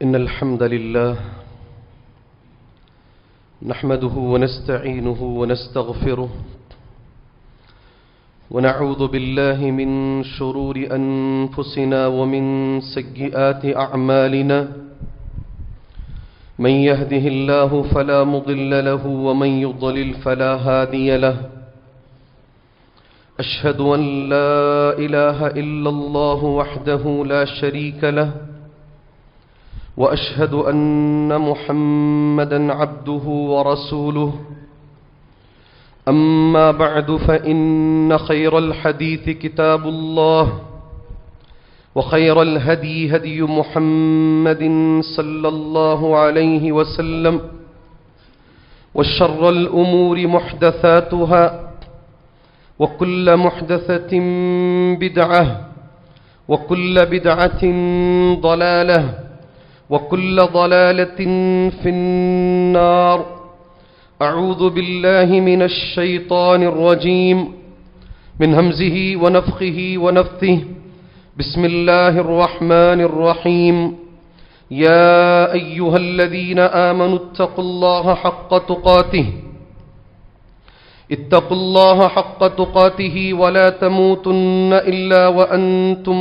إن الحمد لله نحمده ونستعينه ونستغفره ونعوذ بالله من شرور أنفسنا ومن سيئات أعمالنا من يهده الله فلا مضل له ومن يضلل فلا هادي له أشهد أن لا إله إلا الله وحده لا شريك له وأشهد أن محمدًا عبده ورسوله أما بعد فإن خير الحديث كتاب الله وخير الهدي هدي محمد صلى الله عليه وسلم وشر الأمور محدثاتها وكل محدثة بدعة وكل بدعة ضلالة وكل ضلالة في النار. أعوذ بالله من الشيطان الرجيم من همزه ونفخه ونفثه. بسم الله الرحمن الرحيم. يا أيها الذين آمنوا اتقوا الله حق تقاته ولا تموتن إلا وأنتم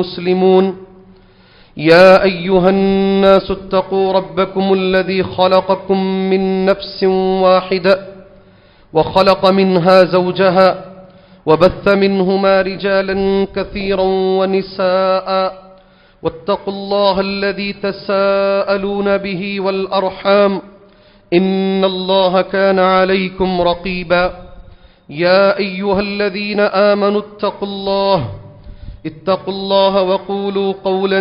مسلمون. يا أيها الناس اتقوا ربكم الذي خلقكم من نفس واحدة وخلق منها زوجها وبث منهما رجالا كثيرا ونساء واتقوا الله الذي تساءلون به والأرحام إن الله كان عليكم رقيبا. يا أيها الذين آمنوا اتقوا الله وقولوا قولا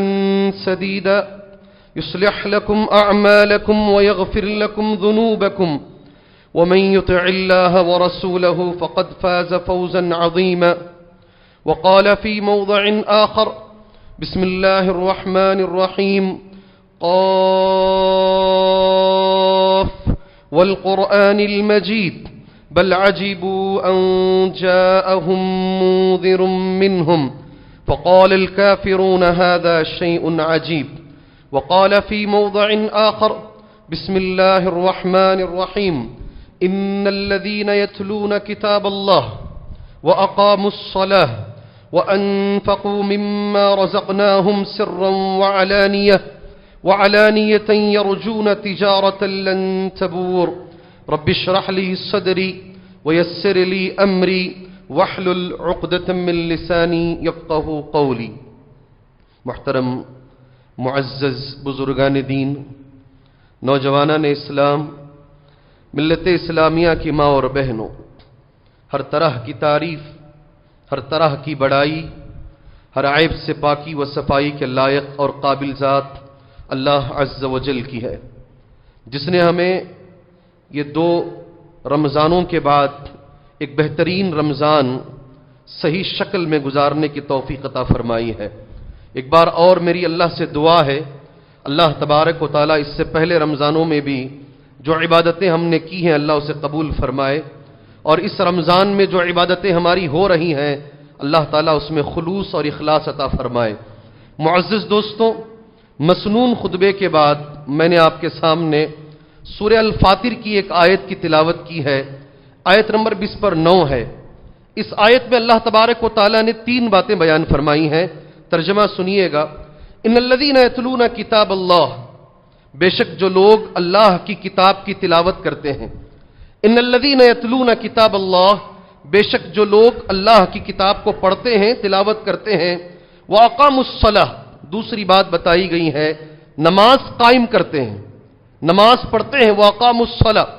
سديدا يصلح لكم أعمالكم ويغفر لكم ذنوبكم ومن يطع الله ورسوله فقد فاز فوزا عظيما. وقال في موضع آخر بسم الله الرحمن الرحيم. قاف والقرآن المجيد بل عجبوا أن جاءهم منذر منهم فقال الكافرون هذا شيء عجيب. وقال في موضع آخر بسم الله الرحمن الرحيم. إن الذين يتلون كتاب الله وأقاموا الصلاة وأنفقوا مما رزقناهم سرا وعلانية يرجون تجارة لن تبور. رب اشرح لي صدري ويسر لي أمري واحلل عقدة من لسانی یفقہوا قولی. محترم معزز بزرگان دین، نوجوانان اسلام، ملت اسلامیہ کی ماں اور بہنوں، ہر طرح کی تعریف، ہر طرح کی بڑائی، ہر عیب سے پاکی و صفائی کے لائق اور قابل ذات اللہ عز و جل کی ہے، جس نے ہمیں یہ 2 رمضانوں کے بعد ایک بہترین رمضان صحیح شکل میں گزارنے کی توفیق عطا فرمائی ہے. ایک بار اور میری اللہ سے دعا ہے، اللہ تبارک و تعالیٰ اس سے پہلے رمضانوں میں بھی جو عبادتیں ہم نے کی ہیں اللہ اسے قبول فرمائے، اور اس رمضان میں جو عبادتیں ہماری ہو رہی ہیں اللہ تعالیٰ اس میں خلوص اور اخلاص عطا فرمائے. معزز دوستوں، مسنون خطبے کے بعد میں نے آپ کے سامنے سورہ الفاطر کی ایک آیت کی تلاوت کی ہے. آیت نمبر 20 پر 9 ہے. اس آیت میں اللہ تبارک و تعالیٰ نے 3 باتیں بیان فرمائی ہیں. ترجمہ سنیے گا. ان الذین یتلون کتاب اللہ، بے شک جو لوگ اللہ کی کتاب کی تلاوت کرتے ہیں. ان الذین یتلون کتاب اللہ، بے شک جو لوگ اللہ کی کتاب کو پڑھتے ہیں، تلاوت کرتے ہیں. واقاموا الصلاۃ، دوسری بات بتائی گئی ہے نماز قائم کرتے ہیں، نماز پڑھتے ہیں. واقاموا الصلاۃ.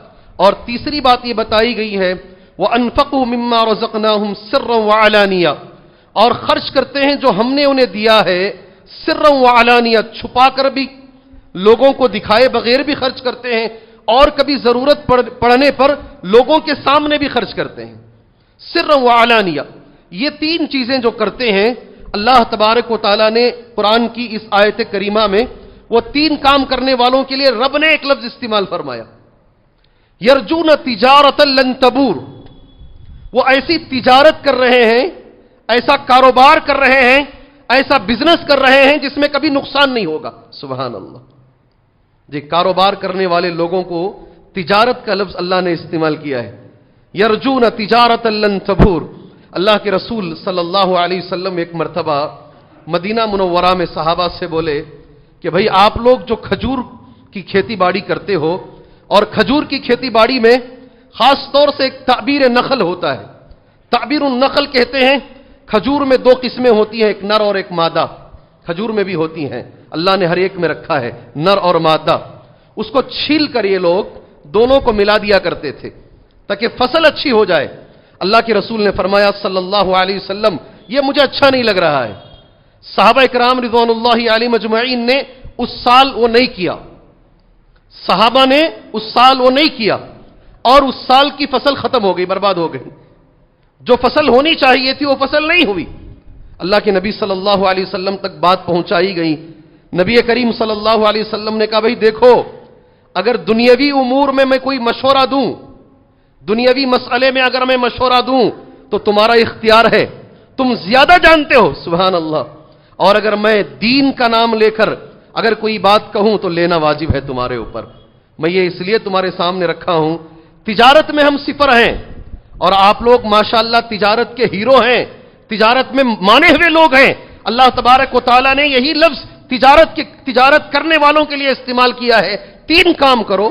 اور تیسری بات یہ بتائی گئی ہے وَأَنفَقُوا مِمَّا رَزَقْنَاهُمْ سِرًّا وَعَلَانِيَةً، اور خرچ کرتے ہیں جو ہم نے انہیں دیا ہے سِرًّا وَعَلَانِيَةً، چھپا کر بھی، لوگوں کو دکھائے بغیر بھی خرچ کرتے ہیں، اور کبھی ضرورت پڑنے پر لوگوں کے سامنے بھی خرچ کرتے ہیں. سِرًّا وَعَلَانِيَةً، یہ 3 چیزیں جو کرتے ہیں اللہ تبارک و تعالیٰ نے قرآن کی اس آیت کریمہ میں وہ 3 کام کرنے والوں کے لیے رب نے ایک لفظ استعمال فرمایا، یرجون تجارت لن تبور. وہ ایسی تجارت کر رہے ہیں، ایسا کاروبار کر رہے ہیں، ایسا بزنس کر رہے ہیں جس میں کبھی نقصان نہیں ہوگا. سبحان اللہ. جی کاروبار کرنے والے لوگوں کو تجارت کا لفظ اللہ نے استعمال کیا ہے. یرجون تجارت لن تبور. اللہ کے رسول صلی اللہ علیہ وسلم ایک مرتبہ مدینہ منورہ میں صحابہ سے بولے کہ بھئی آپ لوگ جو کھجور کی کھیتی باڑی کرتے ہو، اور کھجور کی کھیتی باڑی میں خاص طور سے ایک تعبیر نخل ہوتا ہے. تعبیر النخل کہتے ہیں کھجور میں دو قسمیں ہوتی ہیں، ایک نر اور ایک مادہ. کھجور میں بھی ہوتی ہیں، اللہ نے ہر ایک میں رکھا ہے نر اور مادہ. اس کو چھیل کر یہ لوگ دونوں کو ملا دیا کرتے تھے تاکہ فصل اچھی ہو جائے. اللہ کے رسول نے فرمایا صلی اللہ علیہ وسلم یہ مجھے اچھا نہیں لگ رہا ہے. صحابہ کرام رضوان اللہ علیہم اجمعین نے اس سال وہ نہیں کیا. صحابہ نے اس سال وہ نہیں کیا اور اس سال کی فصل ختم ہو گئی، برباد ہو گئی. جو فصل ہونی چاہیے تھی وہ فصل نہیں ہوئی. اللہ کے نبی صلی اللہ علیہ وسلم تک بات پہنچائی گئی. نبی کریم صلی اللہ علیہ وسلم نے کہا بھئی دیکھو، اگر دنیاوی امور میں کوئی مشورہ دوں، دنیاوی مسئلے میں اگر میں مشورہ دوں تو تمہارا اختیار ہے، تم زیادہ جانتے ہو، سبحان اللہ. اور اگر میں دین کا نام لے کر اگر کوئی بات کہوں تو لینا واجب ہے تمہارے اوپر. میں یہ اس لیے تمہارے سامنے رکھا ہوں، تجارت میں ہم صفر ہیں اور آپ لوگ ماشاءاللہ تجارت کے ہیرو ہیں، تجارت میں مانے ہوئے لوگ ہیں. اللہ تبارک و تعالیٰ نے یہی لفظ تجارت کرنے والوں کے لیے استعمال کیا ہے. 3 کام کرو،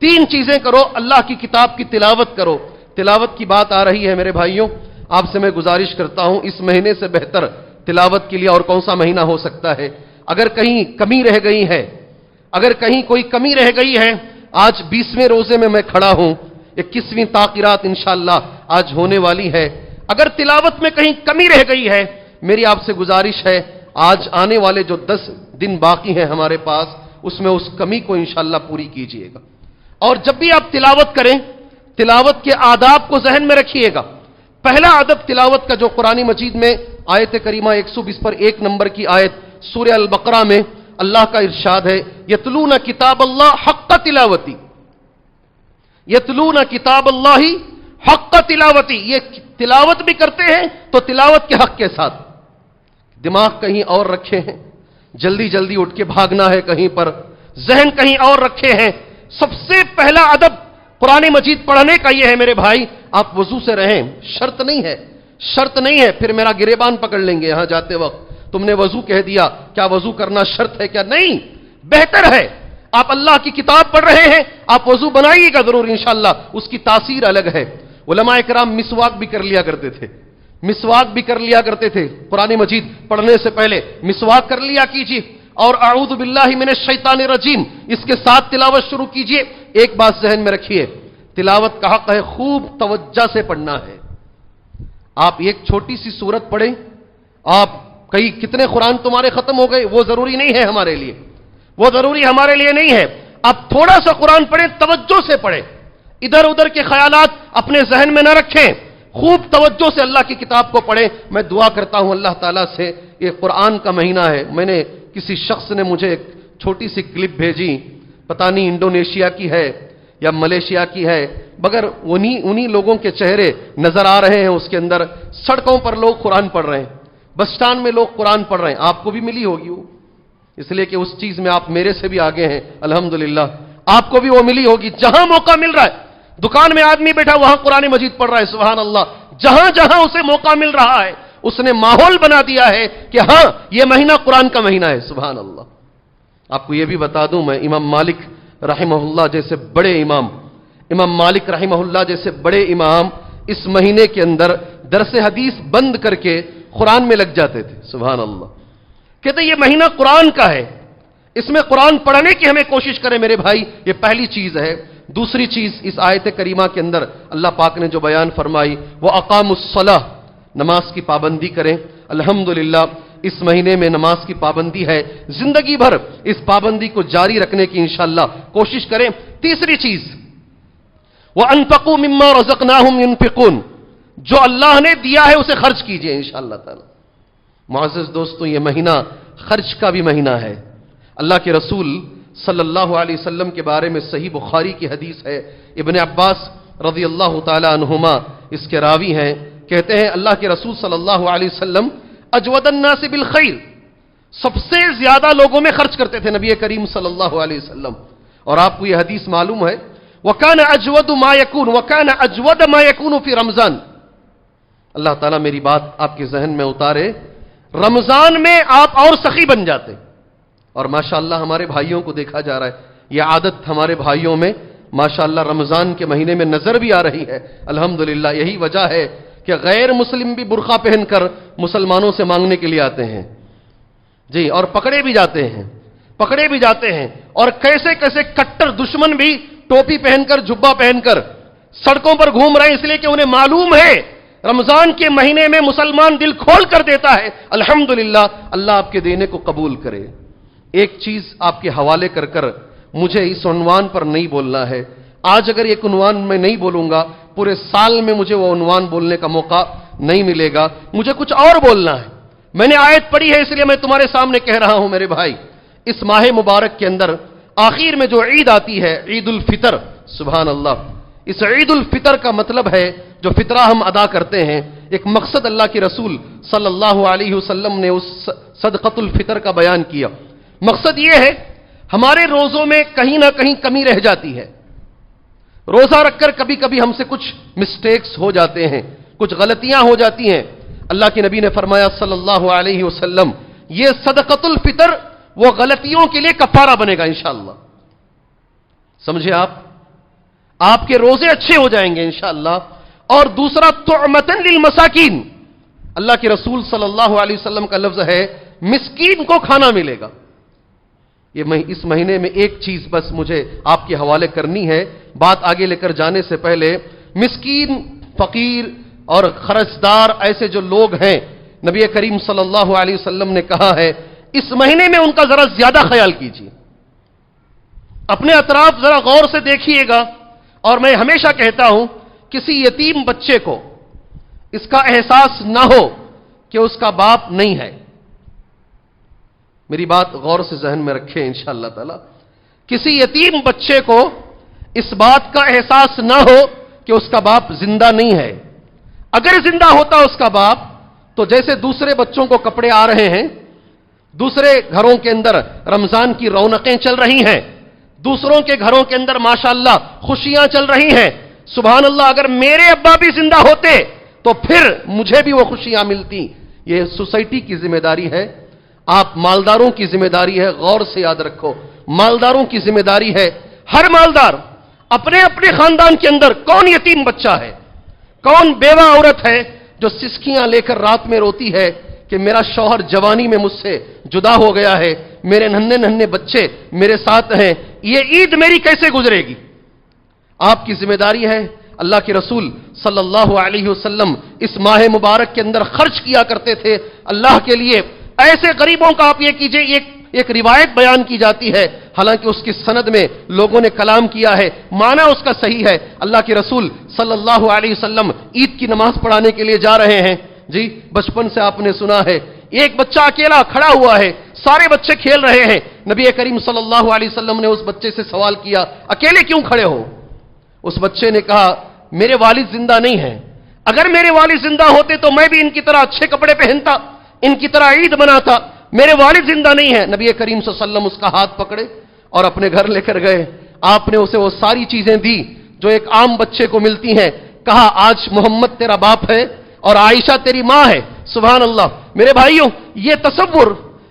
3 چیزیں کرو. اللہ کی کتاب کی تلاوت کرو. تلاوت کی بات آ رہی ہے میرے بھائیوں، آپ سے میں گزارش کرتا ہوں اس مہینے سے بہتر تلاوت کے لیے اور کون سا مہینہ ہو سکتا ہے. اگر کہیں کمی رہ گئی ہے، اگر کہیں کوئی کمی رہ گئی ہے، آج 20ویں روزے میں کھڑا ہوں، 21ویں تاخیرات انشاءاللہ آج ہونے والی ہے. اگر تلاوت میں کہیں کمی رہ گئی ہے، میری آپ سے گزارش ہے آج آنے والے جو 10 دن باقی ہیں ہمارے پاس، اس میں اس کمی کو انشاءاللہ پوری کیجئے گا. اور جب بھی آپ تلاوت کریں، تلاوت کے آداب کو ذہن میں رکھیے گا. پہلا ادب تلاوت کا جو قرآن مجید میں آیت کریمہ 120 پر 1 نمبر کی آیت سورہ البقرہ میں اللہ کا ارشاد ہے، یتلون کتاب اللہ حق تلاوتی. یتلون کتاب اللہ حق تلاوتی. یہ تلاوت بھی کرتے ہیں تو تلاوت کے حق کے ساتھ. دماغ کہیں اور رکھے ہیں، جلدی جلدی اٹھ کے بھاگنا ہے کہیں پر، ذہن کہیں اور رکھے ہیں. سب سے پہلا ادب قرآن مجید پڑھنے کا یہ ہے میرے بھائی، آپ وضو سے رہیں. شرط نہیں ہے، شرط نہیں ہے پھر میرا گریبان پکڑ لیں گے یہاں جاتے وقت. تم نے وضو کہہ دیا، کیا وضو کرنا شرط ہے کیا؟ نہیں، بہتر ہے. آپ اللہ کی کتاب پڑھ رہے ہیں، آپ وضو بنائیے گا ضرور انشاءاللہ، اس کی تاثیر الگ ہے. علماء کرام مسواک بھی کر لیا کرتے تھے، مسواک بھی کر لیا کرتے تھے. قرآن مجید پڑھنے سے پہلے مسواک کر لیا کیجیے اور اعوذ باللہ من الشیطان الرجیم اس کے ساتھ تلاوت شروع کیجیے. ایک بات ذہن میں رکھیے، تلاوت کا حق ہے خوب توجہ سے پڑھنا ہے. آپ ایک چھوٹی سی سورت پڑھیں، آپ کتنے قرآن تمہارے ختم ہو گئے، وہ ضروری نہیں ہے ہمارے لیے، وہ ضروری ہمارے لیے نہیں ہے. آپ تھوڑا سا قرآن پڑھیں، توجہ سے پڑھیں، ادھر ادھر کے خیالات اپنے ذہن میں نہ رکھیں، خوب توجہ سے اللہ کی کتاب کو پڑھیں. میں دعا کرتا ہوں اللہ تعالیٰ سے، یہ قرآن کا مہینہ ہے. میں نے کسی شخص نے مجھے ایک چھوٹی سی کلپ بھیجی، پتہ نہیں انڈونیشیا کی ہے یا ملیشیا کی ہے، مگر انہی لوگوں کے چہرے نظر آ رہے ہیں. اس کے اندر سڑکوں پر لوگ قرآن پڑھ رہے ہیں، بس اسٹینڈ میں لوگ قرآن پڑھ رہے ہیں. آپ کو بھی ملی ہوگی وہ، اس لیے کہ اس چیز میں آپ میرے سے بھی آگے ہیں الحمدللہ. آپ کو بھی وہ ملی ہوگی. جہاں موقع مل رہا ہے، دکان میں آدمی بیٹھا وہاں قرآن مجید پڑھ رہا ہے، سبحان اللہ. جہاں جہاں اسے موقع مل رہا ہے اس نے ماحول بنا دیا ہے کہ ہاں یہ مہینہ قرآن کا مہینہ ہے، سبحان اللہ. آپ کو یہ بھی بتا دوں، میں امام مالک رحمہ اللہ جیسے بڑے امام، امام مالک رحمہ اللہ جیسے بڑے امام اس مہینے کے اندر درس حدیث بند کر کے قرآن میں لگ جاتے تھے، سبحان اللہ. کہتے یہ مہینہ قرآن کا ہے، اس میں قرآن پڑھنے کی ہمیں کوشش کریں میرے بھائی. یہ پہلی چیز ہے. دوسری چیز اس آیت کریمہ کے اندر اللہ پاک نے جو بیان فرمائی، وہ اقاموا الصلاۃ، نماز کی پابندی کریں. الحمدللہ اس مہینے میں نماز کی پابندی ہے، زندگی بھر اس پابندی کو جاری رکھنے کی انشاءاللہ کوشش کریں. تیسری چیز، وَأَنفِقُوا مِمَّا رَزَقْنَاهُمْ يُنْفِقُونَ، جو اللہ نے دیا ہے اسے خرچ کیجئے انشاءاللہ تعالی. معزز دوستوں، یہ مہینہ خرچ کا بھی مہینہ ہے. اللہ کے رسول صلی اللہ علیہ وسلم کے بارے میں صحیح بخاری کی حدیث ہے، ابن عباس رضی اللہ تعالی عنہما اس کے راوی ہیں، کہتے ہیں اللہ کے رسول صلی اللہ علیہ وسلم اجود الناس بالخیر، سب سے زیادہ لوگوں میں خرچ کرتے تھے نبی کریم صلی اللہ علیہ وسلم. اور آپ کو یہ حدیث معلوم ہے وَكَانَ أَجْوَدُ مَا يَكُونُ وَكَانَ أَجْوَدَ مَا يَكُونُ فِي رمضان. اللہ تعالیٰ میری بات آپ کے ذہن میں اتارے. رمضان میں آپ اور سخی بن جاتے. اور ماشاءاللہ ہمارے بھائیوں کو دیکھا جا رہا ہے, یہ عادت ہمارے بھائیوں میں ماشاءاللہ رمضان کے مہینے میں نظر بھی آ رہی ہے. الحمدللہ یہی وجہ ہے کہ غیر مسلم بھی برقع پہن کر مسلمانوں سے مانگنے کے لیے آتے ہیں جی, اور پکڑے بھی جاتے ہیں. اور کیسے کیسے کٹر دشمن بھی ٹوپی پہن کر جبہ پہن کر سڑکوں پر گھوم رہے ہیں, اس لیے کہ انہیں معلوم ہے رمضان کے مہینے میں مسلمان دل کھول کر دیتا ہے. الحمدللہ اللہ آپ کے دینے کو قبول کرے. ایک چیز آپ کے حوالے کر مجھے اس عنوان پر نہیں بولنا ہے. آج اگر ایک عنوان میں نہیں بولوں گا پورے سال میں مجھے وہ عنوان بولنے کا موقع نہیں ملے گا. مجھے کچھ اور بولنا ہے. میں نے آیت پڑھی ہے اس لیے میں تمہارے سامنے کہہ رہا ہوں میرے بھائی. اس ماہ مبارک کے اندر آخر میں جو عید آتی ہے عید الفطر, سبحان اللہ, اس عید الفطر کا مطلب ہے جو فطرہ ہم ادا کرتے ہیں. ایک مقصد اللہ کے رسول صلی اللہ علیہ وسلم نے اس صدقۃ الفطر کا بیان کیا. مقصد یہ ہے ہمارے روزوں میں کہیں نہ کہیں کمی رہ جاتی ہے. روزہ رکھ کر کبھی کبھی ہم سے کچھ مسٹیکس ہو جاتے ہیں, کچھ غلطیاں ہو جاتی ہیں. اللہ کے نبی نے فرمایا صلی اللہ علیہ وسلم یہ صدقۃ الفطر وہ غلطیوں کے لیے کفارہ بنے گا انشاءاللہ. سمجھے آپ کے روزے اچھے ہو جائیں گے انشاءاللہ. اور دوسرا طعمۃ للمساکین, اللہ کے رسول صلی اللہ علیہ وسلم کا لفظ ہے مسکین کو کھانا ملے گا. یہ اس مہینے میں ایک چیز بس مجھے آپ کے حوالے کرنی ہے. بات آگے لے کر جانے سے پہلے مسکین, فقیر اور خرچدار ایسے جو لوگ ہیں نبی کریم صلی اللہ علیہ وسلم نے کہا ہے اس مہینے میں ان کا ذرا زیادہ خیال کیجیے. اپنے اطراف ذرا غور سے دیکھیے گا. اور میں ہمیشہ کہتا ہوں کسی یتیم بچے کو اس کا احساس نہ ہو کہ اس کا باپ نہیں ہے. میری بات غور سے ذہن میں رکھیں انشاءاللہ تعالی. کسی یتیم بچے کو اس بات کا احساس نہ ہو کہ اس کا باپ زندہ نہیں ہے. اگر زندہ ہوتا اس کا باپ تو جیسے دوسرے بچوں کو کپڑے آ رہے ہیں, دوسرے گھروں کے اندر رمضان کی رونقیں چل رہی ہیں, دوسروں کے گھروں کے اندر ماشاءاللہ خوشیاں چل رہی ہیں, سبحان اللہ, اگر میرے ابا بھی زندہ ہوتے تو پھر مجھے بھی وہ خوشیاں ملتی. یہ سوسائٹی کی ذمہ داری ہے, آپ مالداروں کی ذمہ داری ہے. غور سے یاد رکھو, مالداروں کی ذمہ داری ہے. ہر مالدار اپنے اپنے خاندان کے اندر کون یتیم بچہ ہے, کون بیوہ عورت ہے جو سسکیاں لے کر رات میں روتی ہے کہ میرا شوہر جوانی میں مجھ سے جدا ہو گیا ہے, میرے ننھے ننھے بچے میرے ساتھ ہیں, یہ عید میری کیسے گزرے گی. آپ کی ذمہ داری ہے. اللہ کے رسول صلی اللہ علیہ وسلم اس ماہ مبارک کے اندر خرچ کیا کرتے تھے اللہ کے لیے. ایسے غریبوں کا آپ یہ کیجئے, ایک روایت بیان کی جاتی ہے, حالانکہ اس کی سند میں لوگوں نے کلام کیا ہے, معنی اس کا صحیح ہے. اللہ کے رسول صلی اللہ علیہ وسلم عید کی نماز پڑھانے کے لیے جا رہے ہیں جی. بچپن سے آپ نے سنا ہے ایک بچہ اکیلا کھڑا ہوا ہے, سارے بچے کھیل رہے ہیں. نبی کریم صلی اللہ علیہ وسلم نے اس بچے سے سوال کیا اکیلے کیوں کھڑے ہو. اس بچے نے کہا میرے والد زندہ نہیں ہیں, اگر میرے والد زندہ ہوتے تو میں بھی ان کی طرح اچھے کپڑے پہنتا, ان کی طرح عید مناتا. میرے والد زندہ نہیں ہیں. نبی کریم صلی اللہ علیہ وسلم اس کا ہاتھ پکڑے اور اپنے گھر لے کر گئے. آپ نے اسے وہ ساری چیزیں دی جو ایک عام بچے کو ملتی ہیں. کہا آج محمد تیرا باپ ہے اور عائشہ تیری ماں ہے. سبحان اللہ. میرے بھائیوں, یہ تصور,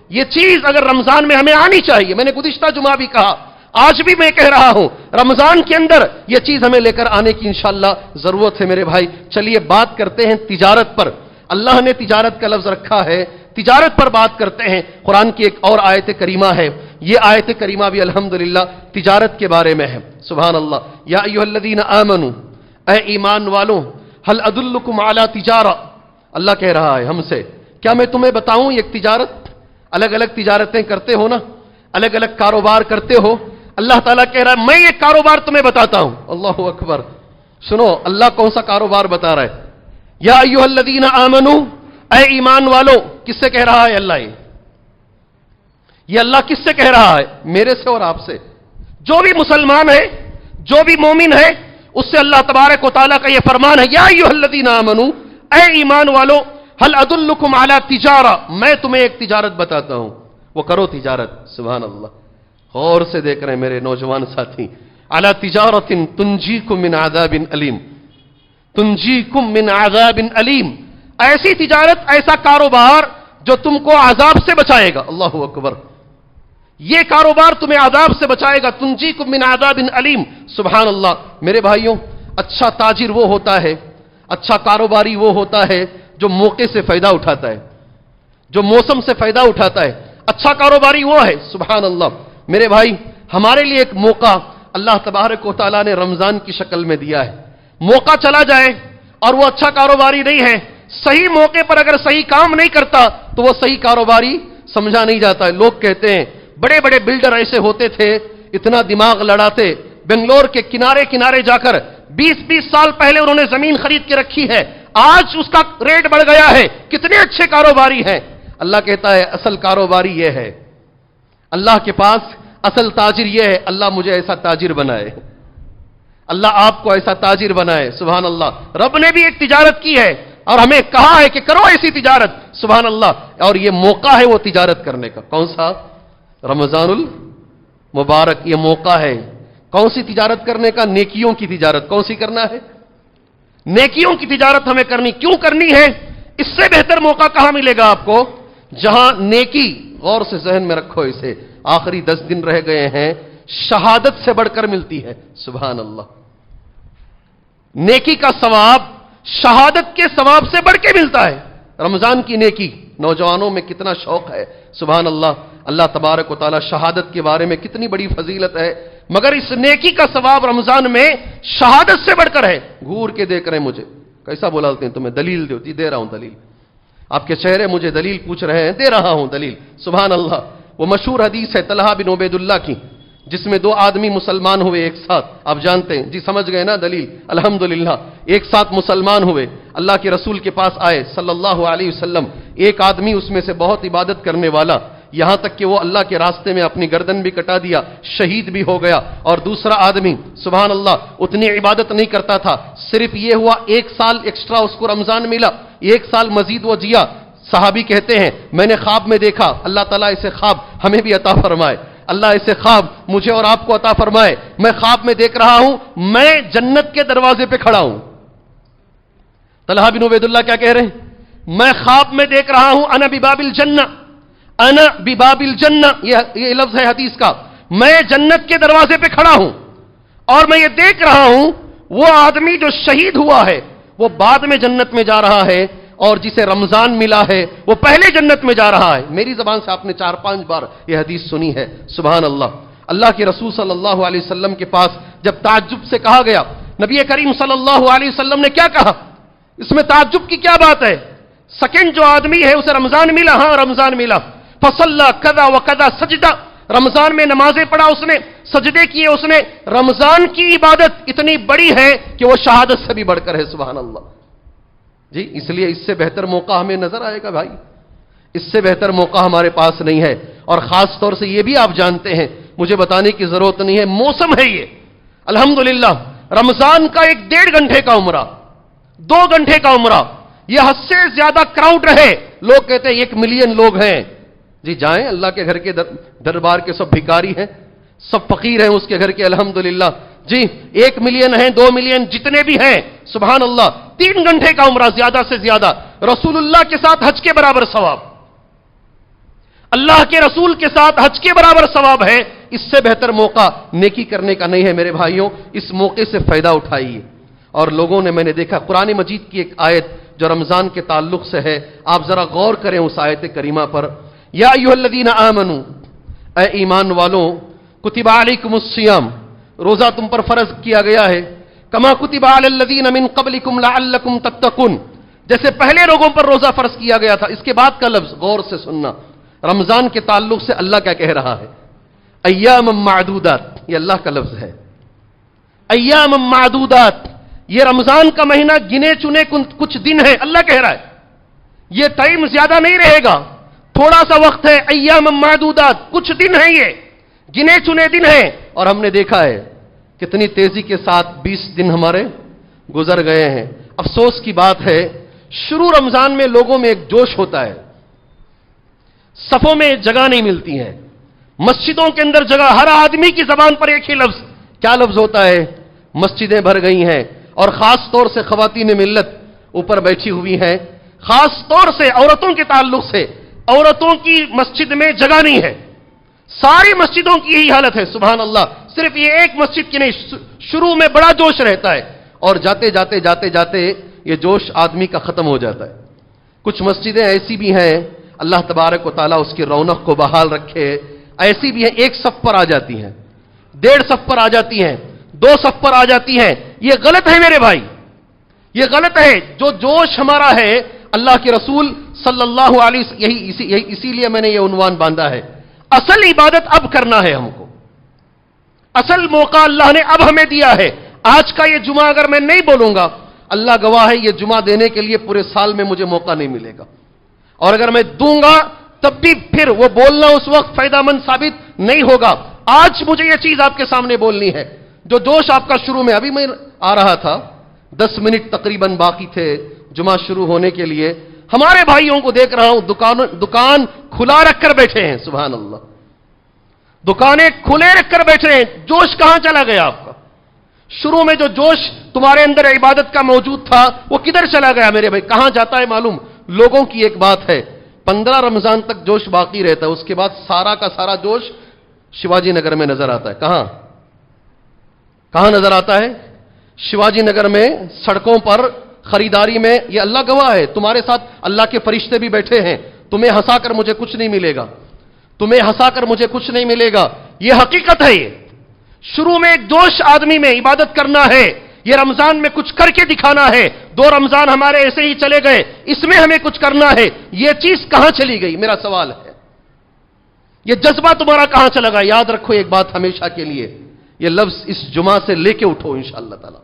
یہ چیز اگر رمضان میں ہمیں آنی چاہیے. میں نے گزشتہ جمعہ بھی کہا, آج بھی میں کہہ رہا ہوں, رمضان کے اندر یہ چیز ہمیں لے کر آنے کی انشاءاللہ ضرورت ہے میرے بھائی. چلیے بات کرتے ہیں تجارت پر. اللہ نے تجارت کا لفظ رکھا ہے, تجارت پر بات کرتے ہیں. قرآن کی ایک اور آیت کریمہ ہے, یہ آیت کریمہ بھی الحمدللہ تجارت کے بارے میں ہے. سبحان اللہ. یا ایھا الذین آمنوا, اے ایمان والوں, هل ادلکم علی تجارہ, اللہ کہہ رہا ہے ہم سے, کیا میں تمہیں بتاؤں ایک تجارت. الگ الگ تجارتیں کرتے ہو نا, الگ الگ کاروبار کرتے ہو. اللہ تعالیٰ کہہ رہا ہے میں یہ کاروبار تمہیں بتاتا ہوں. اللہ اکبر. سنو اللہ کون سا کاروبار بتا رہا ہے. یا ایھا الذین آمنوا, اے ایمان والو. کس سے کہہ رہا ہے اللہ؟ یہ اللہ کس سے کہہ رہا ہے؟ میرے سے اور آپ سے. جو بھی مسلمان ہے, جو بھی مومن ہے, اس سے اللہ تبارک و تعالیٰ کا یہ فرمان ہے, یا ایھا الذین آمنوا, اے ایمان والو, هل ادلکم علی تجارہ, میں تمہیں ایک تجارت بتاتا ہوں. وہ کرو تجارت. سبحان اللہ. غور سے دیکھ رہے ہیں میرے نوجوان ساتھی. علی تجارت تنجیکم من عذاب علیم. تنجیکم من عذاب علیم. ایسی تجارت، ایسا کاروبار جو تم کو عذاب سے بچائے گا. اللہ اکبر. یہ کاروبار تمہیں عذاب سے بچائے گا. تنجیکم من عذاب علیم. سبحان اللہ. میرے بھائیوں، اچھا تاجر وہ ہوتا ہے، اچھا کاروباری وہ ہوتا ہے جو موقع سے فائدہ اٹھاتا ہے، جو موسم سے فائدہ اٹھاتا ہے. اچھا کاروباری وہ ہے. سبحان اللہ. میرے بھائی، ہمارے لیے ایک موقع اللہ تبارک و تعالیٰ نے رمضان کی شکل میں دیا ہے. موقع چلا جائے اور وہ اچھا کاروباری نہیں ہے، صحیح موقع پر اگر صحیح کام نہیں کرتا تو وہ صحیح کاروباری سمجھا نہیں جاتا ہے. لوگ کہتے ہیں بڑے بڑے بلڈر ایسے ہوتے تھے، اتنا دماغ لڑاتے، بنگلور کے کنارے کنارے جا کر 20-20 سال پہلے انہوں نے زمین خرید کے رکھی ہے، آج اس کا ریٹ بڑھ گیا ہے. کتنے اچھے کاروباری ہیں. اللہ کہتا ہے اصل کاروباری یہ ہے. اللہ کے پاس اصل تاجر یہ ہے. اللہ مجھے ایسا تاجر بنائے، اللہ آپ کو ایسا تاجر بنائے. سبحان اللہ. رب نے بھی ایک تجارت کی ہے اور ہمیں کہا ہے کہ کرو ایسی تجارت. سبحان اللہ. اور یہ موقع ہے وہ تجارت کرنے کا. کون سا؟ رمضان المبارک. یہ موقع ہے. کون سی تجارت کرنے کا؟ نیکیوں کی تجارت. کون سی کرنا ہے؟ نیکیوں کی تجارت ہمیں کرنی. کیوں کرنی ہے؟ اس سے بہتر موقع کہاں ملے گا آپ کو؟ جہاں نیکی، غور سے ذہن میں رکھو اسے، آخری 10 دن رہ گئے ہیں، شہادت سے بڑھ کر ملتی ہے. سبحان اللہ. نیکی کا ثواب شہادت کے ثواب سے بڑھ کے ملتا ہے. رمضان کی نیکی نوجوانوں میں کتنا شوق ہے. سبحان اللہ. اللہ تبارک و تعالی شہادت کے بارے میں کتنی بڑی فضیلت ہے، مگر اس نیکی کا ثواب رمضان میں شہادت سے بڑھ کر ہے. گھور کے دیکھ رہے ہیں مجھے، کیسا بولتے ہیں تمہیں؟ دلیل دے رہا ہوں دلیل. آپ کے چہرے مجھے دلیل پوچھ رہے ہیں، دے رہا ہوں دلیل. سبحان اللہ. وہ مشہور حدیث ہے طلحہ بن عبید اللہ کی، جس میں 2 آدمی مسلمان ہوئے ایک ساتھ. آپ جانتے ہیں جی، سمجھ گئے نا دلیل؟ الحمدللہ. ایک ساتھ مسلمان ہوئے، اللہ کے رسول کے پاس آئے صلی اللہ علیہ وسلم. ایک آدمی اس میں سے بہت عبادت کرنے والا، یہاں تک کہ وہ اللہ کے راستے میں اپنی گردن بھی کٹا دیا، شہید بھی ہو گیا. اور دوسرا آدمی سبحان اللہ اتنی عبادت نہیں کرتا تھا، صرف یہ ہوا 1 سال ایکسٹرا اس کو رمضان ملا، 1 سال مزید وہ جیا. صحابی کہتے ہیں میں نے خواب میں دیکھا، اللہ تعالیٰ اسے خواب ہمیں بھی عطا فرمائے، اللہ اسے خواب مجھے اور آپ کو عطا فرمائے. میں خواب میں دیکھ رہا ہوں میں جنت کے دروازے پہ کھڑا ہوں. طلحہ بن عبید اللہ کیا کہہ رہے ہیں؟ میں خواب میں دیکھ رہا ہوں انا بباب الجنہ، انا بباب الجنہ، یہ لفظ ہے حدیث کا. میں جنت کے دروازے پہ کھڑا ہوں اور میں یہ دیکھ رہا ہوں وہ آدمی جو شہید ہوا ہے وہ بعد میں جنت میں جا رہا ہے، اور جسے رمضان ملا ہے وہ پہلے جنت میں جا رہا ہے. میری زبان سے آپ نے 4-5 بار یہ حدیث سنی ہے. سبحان اللہ. اللہ کے رسول صلی اللہ علیہ وسلم کے پاس جب تعجب سے کہا گیا، نبی کریم صلی اللہ علیہ وسلم نے کیا کہا؟ اس میں تعجب کی کیا بات ہے؟ سیکنڈ جو آدمی ہے اسے رمضان ملا، ہاں رمضان ملا. فصلی کذا وکذا سجدہ، رمضان میں نمازیں پڑھا اس نے، سجدے کیے اس نے. رمضان کی عبادت اتنی بڑی ہے کہ وہ شہادت سے بھی بڑھ کر ہے. سبحان اللہ. جی اس لیے اس سے بہتر موقع ہمیں نظر آئے گا بھائی، اس سے بہتر موقع ہمارے پاس نہیں ہے. اور خاص طور سے یہ بھی آپ جانتے ہیں، مجھے بتانے کی ضرورت نہیں ہے، موسم ہے یہ. الحمدللہ رمضان کا 1-1.5 گھنٹے کا عمرہ، 2 گھنٹے کا عمرہ، یہ حد سے زیادہ کراؤڈ رہے. لوگ کہتے ہیں 1 ملین لوگ ہیں. جی جائیں، اللہ کے گھر کے دربار کے سب بھکاری ہیں، سب فقیر ہیں اس کے گھر کے. الحمدللہ. جی 1 ملین ہیں، 2 ملین، جتنے بھی ہیں سبحان اللہ. 3 گھنٹے کا عمرہ، زیادہ سے زیادہ رسول اللہ کے ساتھ حج کے برابر ثواب، اللہ کے رسول کے ساتھ حج کے برابر ثواب ہے. اس سے بہتر موقع نیکی کرنے کا نہیں ہے. میرے بھائیوں اس موقع سے فائدہ اٹھائیے. اور لوگوں نے، میں نے دیکھا قرآن مجید کی ایک آیت جو رمضان کے تعلق سے ہے، آپ ذرا غور کریں اس آیت کریمہ پر. یا ایھا الذین آمنوا، اے ایمان والوں، کتب علیکم الصیام، روزہ تم پر فرض کیا گیا ہے، کما کتب علی الذین من قبلکم لعلکم تتقون، جیسے پہلے لوگوں پر روزہ فرض کیا گیا تھا. اس کے بعد کا لفظ غور سے سننا، رمضان کے تعلق سے اللہ کیا کہہ رہا ہے؟ ایام معدودات، یہ اللہ کا لفظ ہے. ایام معدودات، یہ رمضان کا مہینہ گنے چنے کچھ دن ہے. اللہ کہہ رہا ہے یہ ٹائم زیادہ نہیں رہے گا، تھوڑا سا وقت ہے. ایام معدودات، کچھ دن ہیں، یہ گنے چنے دن ہیں. اور ہم نے دیکھا ہے کتنی تیزی کے ساتھ 20 دن ہمارے گزر گئے ہیں. افسوس کی بات ہے شروع رمضان میں لوگوں میں ایک جوش ہوتا ہے، صفوں میں جگہ نہیں ملتی ہے، مسجدوں کے اندر جگہ، ہر آدمی کی زبان پر ایک ہی لفظ، کیا لفظ ہوتا ہے؟ مسجدیں بھر گئی ہیں، اور خاص طور سے خواتین ملت اوپر بیٹھی ہوئی ہیں، خاص طور سے عورتوں کے تعلق سے، عورتوں کی مسجد میں جگہ نہیں ہے، ساری مسجدوں کی یہی حالت ہے، سبحان اللہ، صرف یہ ایک مسجد کی نہیں، شروع میں بڑا جوش رہتا ہے اور جاتے جاتے جاتے جاتے یہ جوش آدمی کا ختم ہو جاتا ہے۔ کچھ مسجدیں ایسی بھی ہیں، اللہ تبارک و تعالیٰ اس کی رونق کو بحال رکھے، ایسی بھی ہیں ایک صف پر آ جاتی ہیں، 1.5 صف پر آ جاتی ہیں، 2 صف پر آ جاتی ہیں، یہ غلط ہے میرے بھائی، یہ غلط ہے۔ جو جوش ہمارا ہے، اللہ کے رسول صلی اللہ علیہ وسلم، اسی لیے میں نے یہ عنوان باندھا ہے، اصل عبادت اب کرنا ہے ہم کو، اصل موقع اللہ نے اب ہمیں دیا ہے۔ آج کا یہ جمعہ اگر میں نہیں بولوں گا، اللہ گواہ ہے، یہ جمعہ دینے کے لیے پورے سال میں مجھے موقع نہیں ملے گا، اور اگر میں دوں گا تب بھی پھر وہ بولنا اس وقت فائدہ مند ثابت نہیں ہوگا۔ آج مجھے یہ چیز آپ کے سامنے بولنی ہے۔ جو جوش آپ کا شروع میں، ابھی میں آ رہا تھا، 10 منٹ تقریباً باقی تھے جمعہ شروع ہونے کے لیے، ہمارے بھائیوں کو دیکھ رہا ہوں دکان کھلا رکھ کر بیٹھے ہیں، سبحان اللہ، دکانیں کھلے رکھ کر بیٹھے ہیں۔ جوش کہاں چلا گیا آپ کا؟ شروع میں جو جوش تمہارے اندر عبادت کا موجود تھا وہ کدھر چلا گیا میرے بھائی؟ کہاں جاتا ہے معلوم؟ لوگوں کی ایک بات ہے، 15 رمضان تک جوش باقی رہتا ہے، اس کے بعد سارا کا سارا جوش شیواجی نگر میں نظر آتا ہے۔ کہاں نظر آتا ہے؟ شیواجی نگر میں، سڑکوں پر، خریداری میں۔ یہ اللہ گواہ ہے، تمہارے ساتھ اللہ کے فرشتے بھی بیٹھے ہیں، تمہیں ہنسا کر مجھے کچھ نہیں ملے گا، تمہیں ہنسا کر مجھے کچھ نہیں ملے گا، یہ حقیقت ہے۔ یہ شروع میں ایک جوش آدمی میں، عبادت کرنا ہے، یہ رمضان میں کچھ کر کے دکھانا ہے، 2 رمضان ہمارے ایسے ہی چلے گئے، اس میں ہمیں کچھ کرنا ہے، یہ چیز کہاں چلی گئی؟ میرا سوال ہے، یہ جذبہ تمہارا کہاں چلا گیا؟ یاد رکھو ایک بات ہمیشہ کے لیے، یہ لفظ اس جمعہ سے لے کے اٹھو انشاءاللہ تعالی،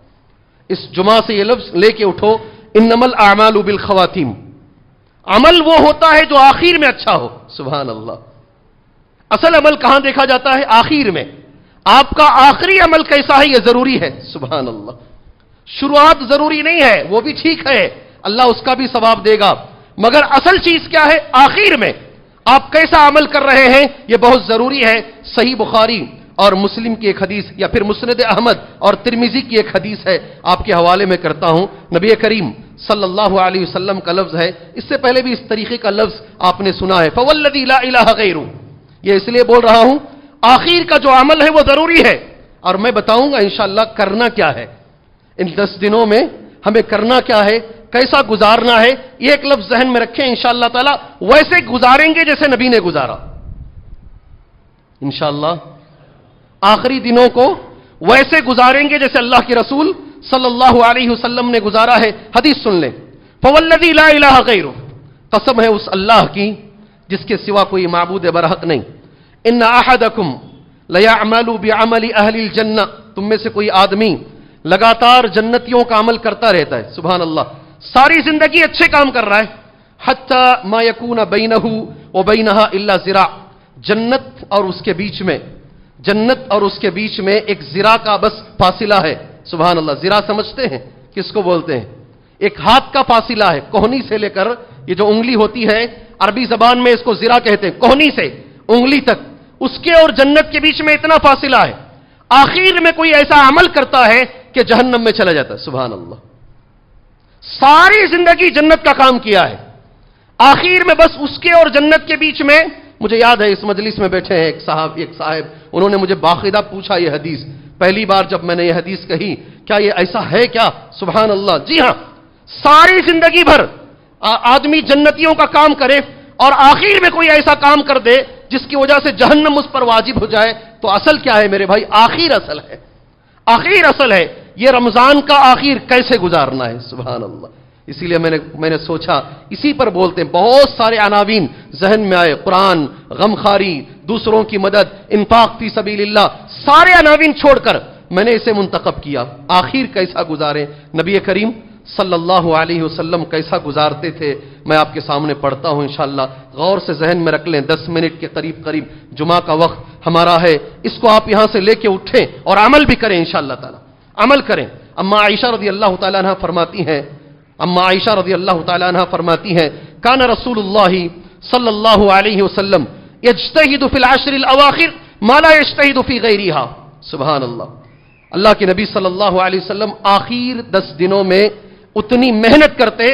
اس جمعہ سے یہ لفظ لے کے اٹھو، انما الاعمال بالخواتیم، عمل وہ ہوتا ہے جو آخر میں اچھا ہو، سبحان اللہ۔ اصل عمل کہاں دیکھا جاتا ہے؟ آخر میں۔ آپ کا آخری عمل کیسا ہے یہ ضروری ہے، سبحان اللہ۔ شروعات ضروری نہیں ہے، وہ بھی ٹھیک ہے، اللہ اس کا بھی ثواب دے گا، مگر اصل چیز کیا ہے؟ آخر میں آپ کیسا عمل کر رہے ہیں یہ بہت ضروری ہے۔ صحیح بخاری اور مسلم کی ایک حدیث، یا پھر مسند احمد اور ترمذی کی ایک حدیث ہے، آپ کے حوالے میں کرتا ہوں۔ نبی کریم صلی اللہ علیہ وسلم کا لفظ ہے، اس سے پہلے بھی اس طریقے کا لفظ آپ نے سنا ہے، فوالذی لا الہ غیرہ۔ یہ اس لیے بول رہا ہوں، آخر کا جو عمل ہے وہ ضروری ہے، اور میں بتاؤں گا انشاءاللہ کرنا کیا ہے ان 10 دنوں میں، ہمیں کرنا کیا ہے، کیسا گزارنا ہے۔ یہ ایک لفظ ذہن میں رکھیں، انشاءاللہ تعالی ویسے گزاریں گے جیسے نبی نے گزارا، انشاءاللہ آخری دنوں کو ویسے گزاریں گے جیسے اللہ کے رسول صلی اللہ علیہ وسلم نے گزارا ہے۔ حدیث سن لیں، فوالذی لا الہ غیرہ، قسم ہے اس اللہ کی جس کے سوا کوئی معبود برحق نہیں، ان احدکم لیعمل بعمل اہل الجنہ، تم میں سے کوئی آدمی لگاتار جنتیوں کا عمل کرتا رہتا ہے، سبحان اللہ، ساری زندگی اچھے کام کر رہا ہے، حتی ما یکون بینہ وبینہا الا ذراع، جنت اور اس کے بیچ میں ایک ذراع کا بس فاصلہ ہے، سبحان اللہ۔ ذراع سمجھتے ہیں کس کو بولتے ہیں؟ ایک ہاتھ کا فاصلہ ہے، کوہنی سے لے کر یہ جو انگلی ہوتی ہے، عربی زبان میں اس کو ذراع کہتے ہیں، کوہنی سے انگلی تک، اس کے اور جنت کے بیچ میں اتنا فاصلہ ہے۔ آخر میں کوئی ایسا عمل کرتا ہے کہ جہنم میں چلا جاتا ہے، سبحان اللہ۔ ساری زندگی جنت کا کام کیا ہے، آخر میں بس اس کے اور جنت کے بیچ میں، مجھے یاد ہے اس مجلس میں بیٹھے ہیں ایک صاحب، انہوں نے مجھے باقاعدہ پوچھا یہ حدیث، پہلی بار جب میں نے یہ حدیث کہی، کیا یہ ایسا ہے کیا؟ سبحان اللہ، جی ہاں، ساری زندگی بھر آدمی جنتیوں کا کام کرے اور آخر میں کوئی ایسا کام کر دے جس کی وجہ سے جہنم اس پر واجب ہو جائے، تو اصل کیا ہے میرے بھائی؟ آخر اصل ہے، آخر اصل ہے۔ یہ رمضان کا آخر کیسے گزارنا ہے، سبحان اللہ۔ اسی لیے میں نے سوچا اسی پر بولتے ہیں، بہت سارے عناوین ذہن میں آئے، قرآن، غمخواری، دوسروں کی مدد، انفاق فی سبیل اللہ، سارے عناوین چھوڑ کر میں نے اسے منتخب کیا، آخر کیسا گزاریں، نبی کریم صلی اللہ علیہ وسلم کیسا گزارتے تھے، میں آپ کے سامنے پڑھتا ہوں انشاءاللہ، غور سے ذہن میں رکھ لیں، 10 منٹ کے قریب جمعہ کا وقت ہمارا ہے، اس کو آپ یہاں سے لے کے اٹھیں اور عمل بھی کریں انشاءاللہ تعالی، عمل کریں۔ اما عائشہ رضی اللہ تعالیٰ عنہ فرماتی ہیں، کان رسول اللہ صلی اللہ علیہ وسلم یجتہد فی العشر الاواخر ما لا یجتہد فی غیرہا. سبحان اللہ. اللہ کے نبی صلی اللہ علیہ وسلم آخر 10 دنوں میں اتنی محنت کرتے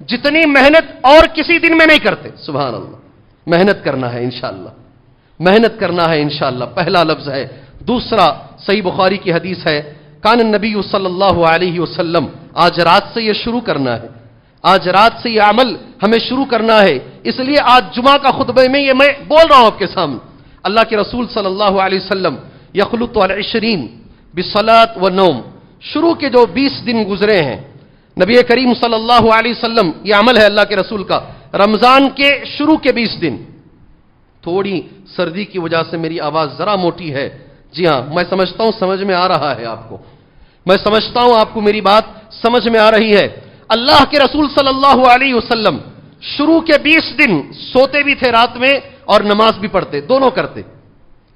جتنی محنت اور کسی دن میں نہیں کرتے. سبحان اللہ. محنت کرنا ہے انشاءاللہ, محنت کرنا ہے انشاءاللہ, پہلا لفظ ہے. دوسرا صحیح بخاری کی حدیث ہے, کان النبی صلی اللہ علیہ وسلم, آج رات سے یہ شروع کرنا ہے, آج رات سے یہ عمل ہمیں شروع کرنا ہے. اس لیے آج جمعہ کا خطبے میں یہ میں بول رہا ہوں آپ کے سامنے. اللہ کے رسول صلی اللہ علیہ وسلم یخلط العشرین بالصلاۃ والنوم, شروع کے جو 20 دن گزرے ہیں نبی کریم صلی اللہ علیہ وسلم, یہ عمل ہے اللہ کے رسول کا, رمضان کے شروع کے 20 دن. تھوڑی سردی کی وجہ سے میری آواز ذرا موٹی ہے. جی ہاں, میں سمجھتا ہوں سمجھ میں آ رہا ہے آپ کو, میں سمجھتا ہوں آپ کو میری بات سمجھ میں آ رہی ہے. اللہ کے رسول صلی اللہ علیہ وسلم شروع کے 20 دن سوتے بھی تھے رات میں اور نماز بھی پڑھتے, دونوں کرتے.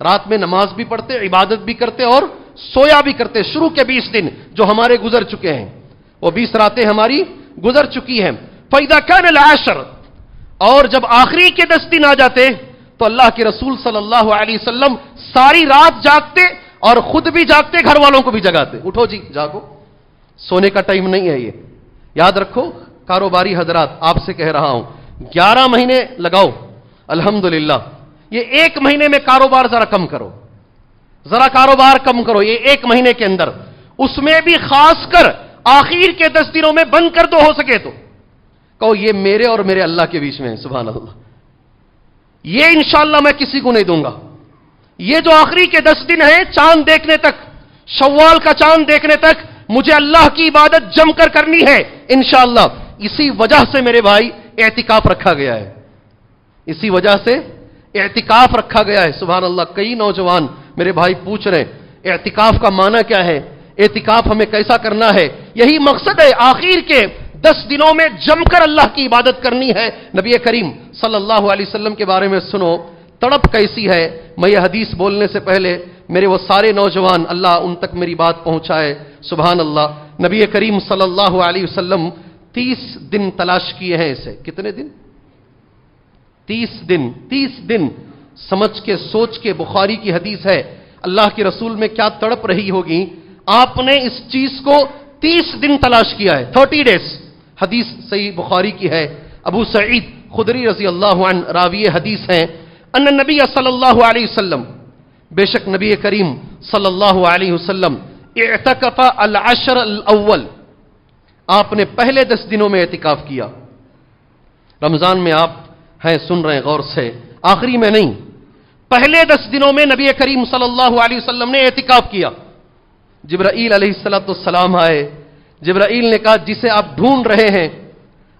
رات میں نماز بھی پڑھتے, عبادت بھی کرتے اور سویا بھی کرتے. شروع کے 20 دن جو ہمارے گزر چکے ہیں, وہ 20 راتیں ہماری گزر چکی ہیں. فَإِذَا كَانَ الْعَشْرُ, اور جب آخری کے 10 دن آ جاتے تو اللہ کے رسول صلی اللہ علیہ وسلم ساری رات جاگتے اور خود بھی جاگتے, گھر والوں کو بھی جگاتے. اٹھو جی, جاگو, سونے کا ٹائم نہیں ہے یہ. یاد رکھو کاروباری حضرات, آپ سے کہہ رہا ہوں 11 مہینے لگاؤ الحمدللہ. یہ 1 مہینے میں کاروبار ذرا کم کرو, ذرا کاروبار کم کرو یہ 1 مہینے کے اندر. اس میں بھی خاص کر آخر کے 10 دنوں میں بند کر دو ہو سکے تو. کہو یہ میرے اور میرے اللہ کے بیچ میں ہے. سبحان اللہ. یہ انشاءاللہ میں کسی کو نہیں دوں گا. یہ جو آخری کے 10 دن ہیں چاند دیکھنے تک, شوال کا چاند دیکھنے تک مجھے اللہ کی عبادت جم کر کرنی ہے انشاءاللہ. اسی وجہ سے میرے بھائی اعتکاف رکھا گیا ہے, اسی وجہ سے اعتکاف رکھا گیا ہے. سبحان اللہ. کئی نوجوان میرے بھائی پوچھ رہے ہیں اعتکاف کا معنی کیا ہے, اعتکاف ہمیں کیسا کرنا ہے. یہی مقصد ہے, آخر کے 10 دنوں میں جم کر اللہ کی عبادت کرنی ہے. نبی کریم صلی اللہ علیہ وسلم کے بارے میں سنو, تڑپ کیسی ہے. میں یہ حدیث بولنے سے پہلے میرے وہ سارے نوجوان, اللہ ان تک میری بات پہنچائے. سبحان اللہ. نبی کریم صلی اللہ علیہ وسلم 30 دن تلاش کیے ہیں اسے. کتنے دن؟ 30 دن. 30 دن سمجھ کے سوچ کے, بخاری کی حدیث ہے. اللہ کے رسول میں کیا تڑپ رہی ہوگی. آپ نے اس چیز کو 30 دن تلاش کیا ہے, 30 days. حدیث صحیح بخاری کی ہے. ابو سعید خدری رضی اللہ عنہ راوی حدیث ہیں, ان نبی صلی اللہ علیہ وسلم, بے شک نبی کریم صلی اللہ علیہ وسلم اعتکف العشر الاول, آپ نے پہلے 10 دنوں میں اعتکاف کیا. رمضان میں آپ ہیں, سن رہے ہیں غور سے, آخری میں نہیں, پہلے 10 دنوں میں نبی کریم صلی اللہ علیہ وسلم نے اعتکاف کیا. جبرائیل علیہ السلام آئے. جبرائیل نے کہا جسے آپ ڈھونڈ رہے ہیں,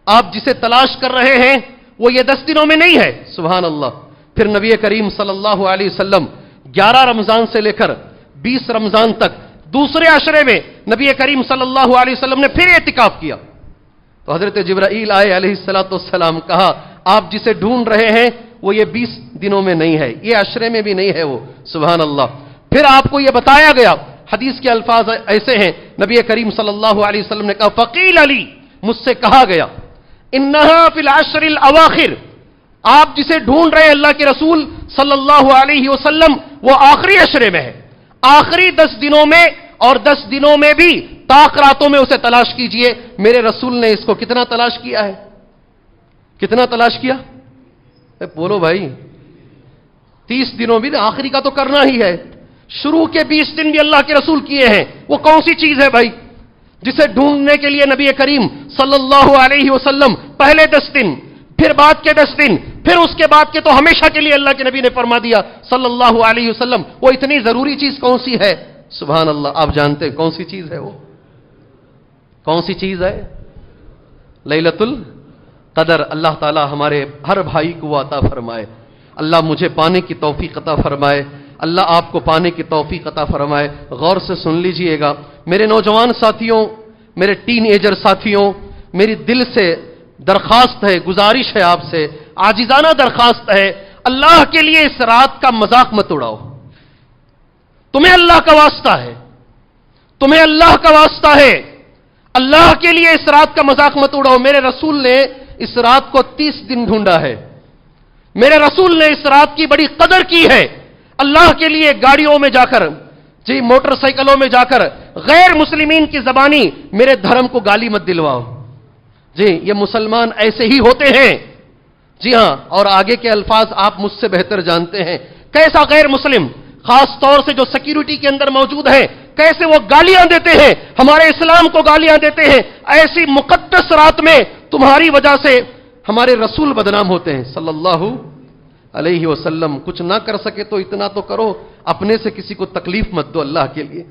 آپ جسے تلاش کر رہے ہیں وہ یہ 10 دنوں میں نہیں ہے. سبحان اللہ. پھر نبی کریم صلی اللہ علیہ وسلم 11 رمضان سے لے کر 20 رمضان تک دوسرے عشرے میں نبی کریم صلی اللہ علیہ وسلم نے پھر اعتکاف کیا. تو حضرت جبرائیل آئے علیہ السلام, کہا آپ جسے ڈھونڈ رہے ہیں وہ یہ 20 دنوں میں نہیں ہے, یہ عشرے میں بھی نہیں ہے وہ. سبحان اللہ. پھر آپ کو یہ بتایا گیا, حدیث کے الفاظ ایسے ہیں, نبی کریم صلی اللہ علیہ وسلم نے کہا فقیل علی, مجھ سے کہا گیا انہا فی العشر الاواخر, آپ جسے ڈھونڈ رہے ہیں اللہ کے رسول صلی اللہ علیہ وسلم وہ آخری عشرے میں ہے, آخری 10 دنوں میں, اور 10 دنوں میں بھی طاق راتوں میں اسے تلاش کیجئے. میرے رسول نے اس کو کتنا تلاش کیا ہے, کتنا تلاش کیا؟ بولو بھائی. 30 دنوں بھی, آخری کا تو کرنا ہی ہے. شروع کے 20 دن بھی اللہ کے رسول کیے ہیں. وہ کون سی چیز ہے بھائی جسے ڈھونڈنے کے لیے نبی کریم صلی اللہ علیہ وسلم پہلے 10 دن, پھر بعد کے 10 دن, پھر اس کے بعد کے تو ہمیشہ کے لیے اللہ کے نبی نے فرما دیا صلی اللہ علیہ وسلم. وہ اتنی ضروری چیز کون سی ہے؟ سبحان اللہ. آپ جانتے ہیں کون سی چیز ہے وہ؟ کون سی چیز ہے؟ لیلۃ القدر. اللہ تعالی ہمارے ہر بھائی کو عطا فرمائے. اللہ مجھے پانے کی توفیق عطا فرمائے. اللہ آپ کو پانے کی توفیق عطا فرمائے. غور سے سن لیجئے گا میرے نوجوان ساتھیوں, میرے ٹین ایجر ساتھیوں, میری دل سے درخواست ہے, گزارش ہے آپ سے, عاجزانہ درخواست ہے, اللہ کے لیے اس رات کا مذاق مت اڑاؤ. تمہیں اللہ کا واسطہ ہے, تمہیں اللہ کا واسطہ ہے, اللہ کے لیے اس رات کا مذاق مت اڑاؤ. میرے رسول نے اس رات کو 30 دن ڈھونڈا ہے. میرے رسول نے اس رات کی بڑی قدر کی ہے. اللہ کے لیے گاڑیوں میں جا کر، جی موٹر سائیکلوں میں جا کر غیر مسلمین کی زبانی میرے دھرم کو گالی مت دلواؤ. جی یہ مسلمان ایسے ہی ہوتے ہیں. جی ہاں، اور آگے کے الفاظ آپ مجھ سے بہتر جانتے ہیں. کیسا غیر مسلم، خاص طور سے جو سیکیورٹی کے اندر موجود ہے، کیسے وہ گالیاں دیتے ہیں، ہمارے اسلام کو گالیاں دیتے ہیں. ایسی مقدس رات میں تمہاری وجہ سے ہمارے رسول بدنام ہوتے ہیں صلی اللہ علیہ وسلم. کچھ نہ کر سکے تو اتنا تو کرو، اپنے سے کسی کو تکلیف مت دو. اللہ کے لیے،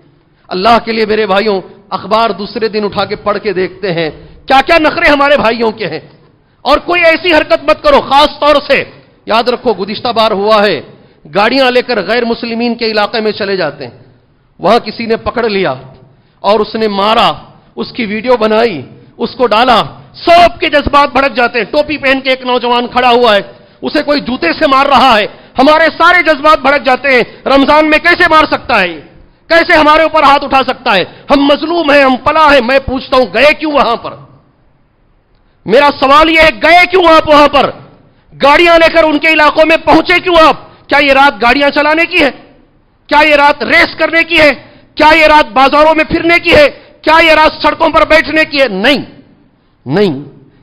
اللہ کے لیے میرے بھائیوں، اخبار دوسرے دن اٹھا کے پڑھ کے دیکھتے ہیں کیا کیا نخرے ہمارے بھائیوں کے ہیں. اور کوئی ایسی حرکت مت کرو. خاص طور سے یاد رکھو، گزشتہ بار ہوا ہے، گاڑیاں لے کر غیر مسلمین کے علاقے میں چلے جاتے ہیں، وہاں کسی نے پکڑ لیا اور اس نے مارا، اس کی ویڈیو بنائی، اس کو ڈالا. سب کے جذبات بھڑک جاتے ہیں. ٹوپی پہن کے ایک نوجوان کھڑا ہوا ہے، اسے کوئی جوتے سے مار رہا ہے، ہمارے سارے جذبات بھڑک جاتے ہیں. رمضان میں کیسے مار سکتا ہے، کیسے ہمارے اوپر ہاتھ اٹھا سکتا ہے، ہم مظلوم ہیں، ہم فلاں ہیں. میں پوچھتا ہوں گئے کیوں وہاں پر؟ میرا سوال یہ ہے، گئے کیوں آپ وہاں پر؟ گاڑیاں لے کر ان کے علاقوں میں پہنچے کیوں آپ؟ کیا یہ رات گاڑیاں چلانے کی ہے؟ کیا یہ رات ریس کرنے کی ہے؟ کیا یہ رات بازاروں میں پھرنے کی ہے؟ کیا یہ رات سڑکوں پر بیٹھنے کی ہے؟ نہیں نہیں،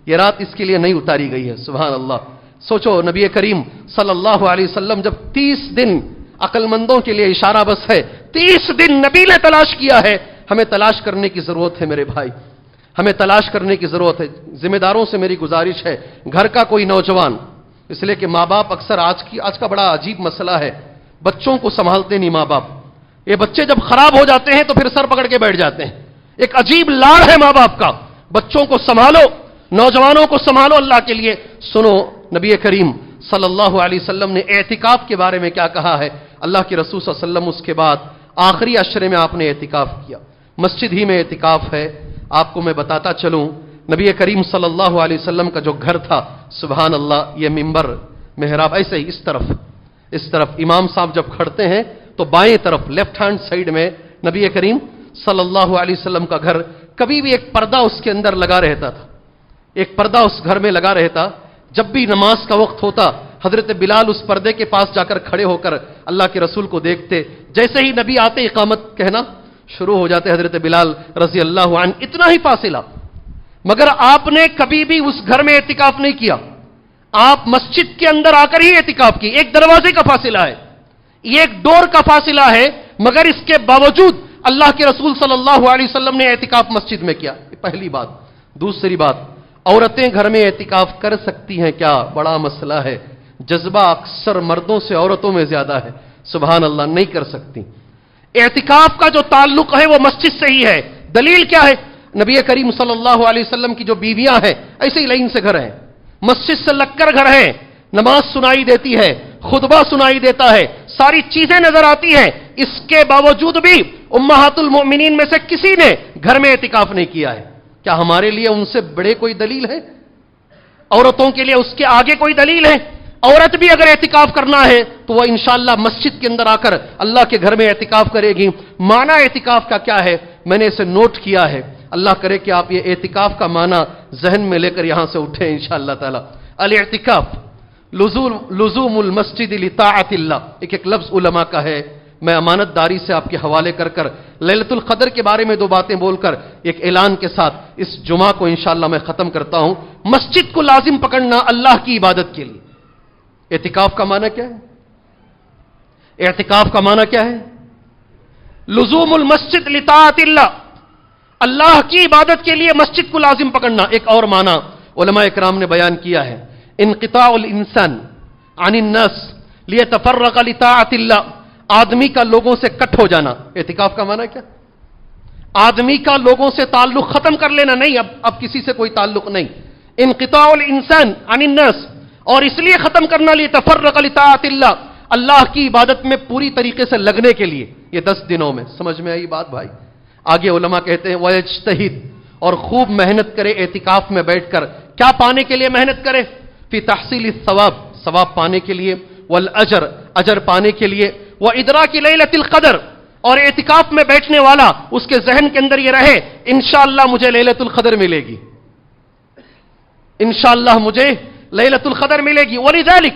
یہ رات اس کے لیے نہیں اتاری گئی ہے. سبحان اللہ. سوچو، نبی کریم صلی اللہ علیہ وسلم جب 30 دن، عقل مندوں کے لیے اشارہ بس ہے، 30 دن نبی نے تلاش کیا ہے. ہمیں تلاش کرنے کی ضرورت ہے میرے بھائی، ہمیں تلاش کرنے کی ضرورت ہے. ذمہ داروں سے میری گزارش ہے، گھر کا کوئی نوجوان، اس لیے کہ ماں باپ اکثر آج کا بڑا عجیب مسئلہ ہے، بچوں کو سنبھالتے نہیں ماں باپ. یہ بچے جب خراب ہو جاتے ہیں تو پھر سر پکڑ کے بیٹھ جاتے ہیں. ایک عجیب لاڑ ہے ماں باپ کا. بچوں کو سنبھالو، نوجوانوں کو سنبھالو اللہ کے لیے. سنو نبی کریم صلی اللہ علیہ وسلم نے اعتکاف کے بارے میں کیا کہا ہے. اللہ کے رسول صلی اللہ علیہ وسلم اس کے بعد آخری عشرے میں آپ نے اعتکاف کیا. مسجد ہی میں اعتکاف ہے. آپ کو میں بتاتا چلوں، نبی کریم صلی اللہ علیہ وسلم کا جو گھر تھا، سبحان اللہ، یہ منبر محراب ایسے ہی اس طرف امام صاحب جب کھڑتے ہیں تو بائیں طرف لیفٹ ہینڈ سائیڈ میں نبی کریم صلی اللہ علیہ وسلم کا گھر. کبھی بھی ایک پردہ اس کے اندر لگا رہتا تھا، ایک پردہ اس گھر میں لگا رہتا. جب بھی نماز کا وقت ہوتا، حضرت بلال اس پردے کے پاس جا کر کھڑے ہو کر اللہ کے رسول کو دیکھتے. جیسے ہی نبی آتے اقامت کہنا شروع ہو جاتے حضرت بلال رضی اللہ عنہ. اتنا ہی فاصلہ. مگر آپ نے کبھی بھی اس گھر میں اعتکاف نہیں کیا. آپ مسجد کے اندر آ کر ہی اعتکاف کی. ایک دروازے کا فاصلہ ہے، یہ ایک ڈور کا فاصلہ ہے، مگر اس کے باوجود اللہ کے رسول صلی اللہ علیہ وسلم نے اعتکاف مسجد میں کیا. پہلی بات. دوسری بات، عورتیں گھر میں اعتکاف کر سکتی ہیں کیا؟ بڑا مسئلہ ہے. جذبہ اکثر مردوں سے عورتوں میں زیادہ ہے. سبحان اللہ، نہیں کر سکتی. اعتکاف کا جو تعلق ہے وہ مسجد سے ہی ہے. دلیل کیا ہے؟ نبی کریم صلی اللہ علیہ وسلم کی جو بیویاں ہیں ایسے ہی لائن سے گھر ہیں، مسجد سے لگ کر گھر ہیں. نماز سنائی دیتی ہے، خطبہ سنائی دیتا ہے، ساری چیزیں نظر آتی ہیں. اس کے باوجود بھی امہات المؤمنین میں سے کسی نے گھر میں اعتکاف نہیں کیا ہے. کیا ہمارے لیے ان سے بڑے کوئی دلیل ہے؟ عورتوں کے لیے اس کے آگے کوئی دلیل ہے؟ عورت بھی اگر اعتکاف کرنا ہے تو وہ انشاءاللہ مسجد کے اندر آ کر اللہ کے گھر میں اعتکاف کرے گی. معنی اعتکاف کا کیا ہے؟ میں نے اسے نوٹ کیا ہے. اللہ کرے کہ آپ یہ اعتکاف کا معنی ذہن میں لے کر یہاں سے اٹھیں انشاءاللہ تعالی. الاعتکاف لزوم المسجد لطاعت اللہ. ایک لفظ علماء کا ہے، میں امانت داری سے آپ کے حوالے کر لیلۃ القدر کے بارے میں 2 باتیں بول کر ایک اعلان کے ساتھ اس جمعہ کو انشاءاللہ میں ختم کرتا ہوں. مسجد کو لازم پکڑنا اللہ کی عبادت کے لیے. اعتکاف کا معنی کیا ہے؟ اعتکاف کا معنی کیا ہے؟ لزوم المسجد لطاعت اللہ. اللہ کی عبادت کے لیے مسجد کو لازم پکڑنا. ایک اور معنی علماء اکرام نے بیان کیا ہے، انقطاع الانسان عن الناس لیتفرغ لطاعت اللہ. آدمی کا لوگوں سے کٹ ہو جانا. اعتکاف کا معنی کیا؟ آدمی کا لوگوں سے تعلق ختم کر لینا. نہیں، اب کسی سے کوئی تعلق نہیں. انقطاع الانسان عن الناس، اور اس لیے ختم کرنا لیتفرغ لطاعت اللہ، اللہ کی عبادت میں پوری طریقے سے لگنے کے لیے. یہ 10 دنوں میں. سمجھ میں آئی بات بھائی؟ آگے علماء کہتے ہیں وَيَجْتَهِدْ، اور خوب محنت کرے اعتکاف میں بیٹھ کر. کیا پانے کے لیے محنت کرے؟ فی تحصیل الثواب، ثواب پانے کے لیے، والاجر، اجر پانے کے لیے، وادراک لیلۃ القدر، اور اعتکاف میں بیٹھنے والا اس کے ذہن کے اندر یہ رہے انشاءاللہ مجھے لیلۃ القدر ملے گی، انشاءاللہ مجھے لیلۃ القدر ملے گی. ولذلک،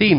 3।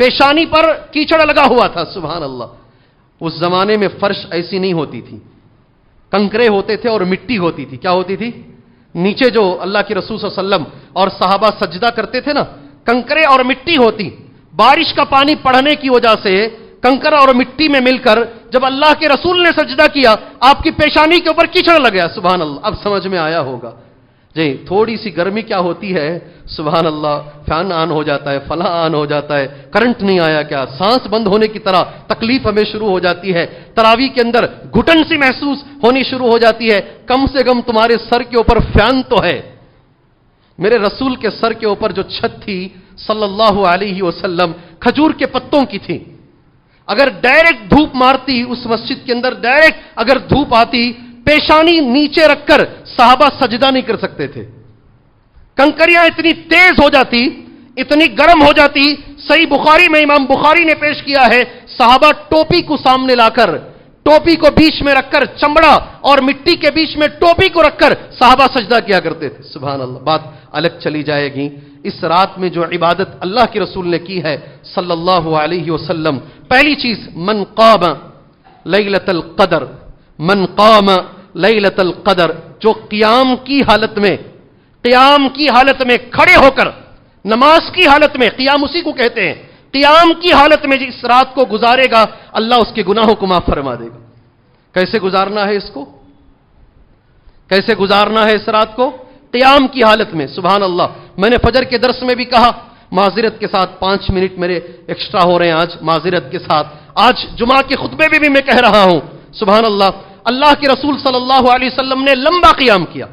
پیشانی پر کیچڑ لگا ہوا تھا. سبحان اللہ. اس زمانے میں فرش ایسی نہیں ہوتی تھی, کنکرے ہوتے تھے اور مٹی ہوتی تھی. کیا ہوتی تھی؟ نیچے جو اللہ کے رسول صلی اللہ علیہ وسلم اور صحابہ سجدہ کرتے تھے نا, کنکرے اور مٹی ہوتی. بارش کا پانی پڑنے کی وجہ سے کنکر اور مٹی میں مل کر جب اللہ کے رسول نے سجدہ کیا, آپ کی پیشانی کے اوپر کیچڑ لگ گیا. سبحان اللہ. اب سمجھ میں آیا ہوگا جی. تھوڑی سی گرمی کیا ہوتی ہے, سبحان اللہ, فین آن ہو جاتا ہے, فلاں آن ہو جاتا ہے, کرنٹ نہیں آیا کیا, سانس بند ہونے کی طرح تکلیف ہمیں شروع ہو جاتی ہے, تراویح کے اندر گھٹن سی محسوس ہونی شروع ہو جاتی ہے. کم سے کم تمہارے سر کے اوپر فین تو ہے. میرے رسول کے سر کے اوپر جو چھت تھی صلی اللہ علیہ وسلم کھجور کے پتوں کی تھی. اگر ڈائریکٹ دھوپ مارتی اس مسجد کے اندر, ڈائریکٹ اگر دھوپ آتی, پیشانی نیچے رکھ کر صحابہ سجدہ نہیں کر سکتے تھے. کنکریاں اتنی تیز ہو جاتی, اتنی گرم ہو جاتی. صحیح بخاری میں امام بخاری نے پیش کیا ہے, صحابہ ٹوپی کو سامنے لا کر, ٹوپی کو بیچ میں رکھ کر, چمڑا اور مٹی کے بیچ میں ٹوپی کو رکھ کر صحابہ سجدہ کیا کرتے تھے. سبحان اللہ. بات الگ چلی جائے گی. اس رات میں جو عبادت اللہ کے رسول نے کی ہے صلی اللہ علیہ وسلم, پہلی چیز من قام لیلۃ القدر, من قام لیلۃ القدر, جو قیام کی حالت میں کھڑے ہو کر نماز کی حالت میں, قیام اسی کو کہتے ہیں, قیام کی حالت میں جس رات کو گزارے گا اللہ اس کے گناہوں کو معاف فرما دے گا. کیسے گزارنا ہے اس کو, کیسے گزارنا ہے اس رات کو؟ قیام کی حالت میں. سبحان اللہ. میں نے فجر کے درس میں بھی کہا, معذرت کے ساتھ 5 منٹ میرے ایکسٹرا ہو رہے ہیں آج, معذرت کے ساتھ. آج جمعہ کے خطبے میں بھی میں کہہ رہا ہوں. سبحان اللہ. اللہ کے رسول صلی اللہ علیہ وسلم نے لمبا قیام کیا,